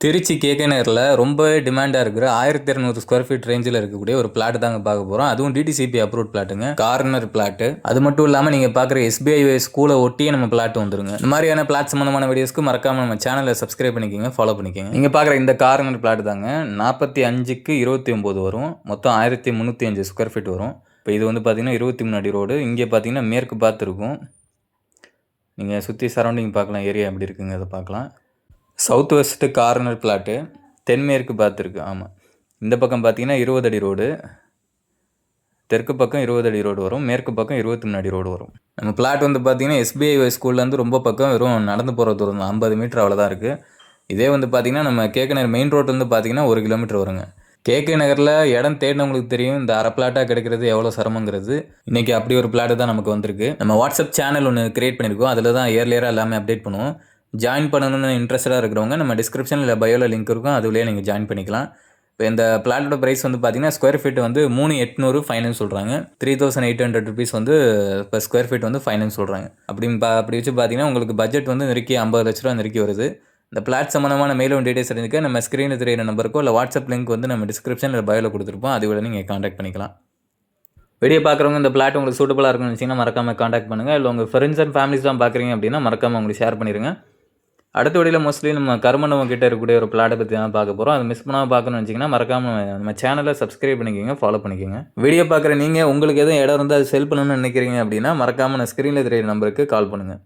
Trichy KK நகரில் ரொம்பவே டிமாண்டாக இருக்கிற 1200 ஸ்கொயர் ஃபீட் ரேஞ்சில் இருக்கக்கூடிய ஒரு பிளாட் தாங்க பார்க்க போகிறோம். அதுவும் டிடிசிபி அப்ரூவ்ட் பிளாட்டுங்க, கார்னர் பிளாட்டு. அது மட்டும் இல்லாமல் நீங்கள் பார்க்குற SBI ஸ்கூலை ஒட்டியே நம்ம பிளாட் வந்துருங்க. இந்த மாதிரியான பிளாட் சம்பந்தமான வீடியோஸ்க்கு மறக்காம நம்ம சேனலை சப்ஸ்கிரைப் பண்ணிக்கோங்க, ஃபாலோ பண்ணிக்கோங்க. நீங்கள் பார்க்குற இந்த கார்னர் பிளாட் தாங்க 45க்கு 29 வரும். மொத்தம் 1305 ஸ்கொயர் ஃபீட் வரும். இப்போ இது வந்து பார்த்தீங்கன்னா 23 அடி ரோடு. இங்கே பார்த்தீங்கன்னா மேற்கு பார்த்து இருக்கும். நீங்கள் சுற்றி சரௌண்டிங் பார்க்கலாம், ஏரியா எப்படி இருக்குங்க அதை பார்க்கலாம். சவுத் வெஸ்ட்டு கார்னர் பிளாட்டு, தென்மேற்கு பார்த்துருக்கு. ஆமாம், இந்த பக்கம் பார்த்தீங்கன்னா 20 அடி ரோடு, தெற்கு பக்கம் 20 அடி ரோடு வரும், மேற்கு பக்கம் 23 அடி ரோடு வரும். நம்ம பிளாட் வந்து பார்த்தீங்கன்னா SBI ஸ்கூல்லேருந்து ரொம்ப பக்கம், வெறும் நடந்து போகிற தூரம் 50 மீட்டர் அவ்வளோதான் இருக்குது. இதே வந்து பார்த்தீங்கன்னா நம்ம கேகே நகர் மெயின் ரோட்லேருந்து பார்த்தீங்கன்னா 1 கிலோமீட்டர் வருங்க. கேகே நகரில் இடம் தேடினவங்களுக்கு தெரியும் இந்த அரை பிளாட்டாக கிடைக்கிறது எவ்வளோ சிரமங்கிறது. இன்றைக்கி அப்படி ஒரு பிளாட்டு தான் நமக்கு வந்திருக்கு. நம்ம வாட்ஸ்அப் சேனல் ஒன்று கிரியேட் பண்ணியிருக்கோம், அதில் தான் இயர்லியராக எல்லாமே அப்டேட் பண்ணுவோம். ஜாயின் பண்ணணும்னு இன்ட்ரெஸ்டாக இருக்கிறவங்க நம்ம டிஸ்கிரிப்ஷனில் இல்லை பயோவில் லிங்க் இருக்கும், அதுலேயே நீங்கள் ஜாயின் பண்ணிக்கலாம். இப்போ இந்த பிளாட்டோட ப்ரைஸ் வந்து பார்த்தீங்கன்னா ஸ்கொயர் ஃபீட் வந்து 3800 ஃபைனன்ஸ் சொல்கிறாங்க. 3800 ருபீஸ் வந்து இப்போ ஸ்கொயர் ஃபீட் வந்து ஃபைனன்ஸ் சொல்கிறாங்க. அப்படி வச்சு பார்த்தீங்கன்னா உங்களுக்கு பட்ஜெட் வந்து நெருக்கி 50 லட்ச ரூபா நெருக்கி வருது. இந்த பிளாட் சம்மந்தமான மேலும் டீடைல்ஸ் தெரிஞ்சுக்க நம்ம ஸ்க்ரீனில் தெரியிற நம்பருக்கோ இல்லை வாட்ஸ்அப் லிங்க் வந்து நம்ம டிஸ்கிரிப்ஷனில் பயோவில் கொடுத்துருப்போம், அது விட நீங்கள் காண்டாக்ட் பண்ணிக்கலாம். வீடியோ பார்க்குறவங்க இந்த பிளாட் உங்களுக்கு சூட்டபுளாக இருக்குன்னு நினச்சிங்கன்னா மறக்காமல் காண்டாக்ட் பண்ணுங்கள். இல்லை உங்கள் ஃப்ரெண்ட்ஸ் அண்ட் ஃபேமிலிஸ் தான் பார்க்குறீங்க அப்படின்னா மறக்காமல் உங்களுக்கு ஷேர் பண்ணிடுங்க. அடுத்த வீடியோவில் மோஸ்ட்லி நம்ம கருமண்டபம் கிட்ட இருக்கக்கூடிய ஒரு பிளாட்டை பற்றி தான் பார்க்க போகிறோம். அதை மிஸ் பண்ணாமல் பார்க்கணும்னு வச்சிங்கன்னா மறக்காமல் நம்ம சேனலை சப்ஸ்கிரைப் பண்ணிக்கோங்க, ஃபாலோ பண்ணிக்கோங்க. வீடியோ பார்க்குற நீங்கள் உங்களுக்கு எதுவும் இடம் இருந்தால் அது செல் பண்ணணும்னு நினைக்கிறீங்க அப்படின்னா மறக்காமல் நான் ஸ்க்ரீனில் தெரியிற நம்பருக்கு கால் பண்ணுங்கள்.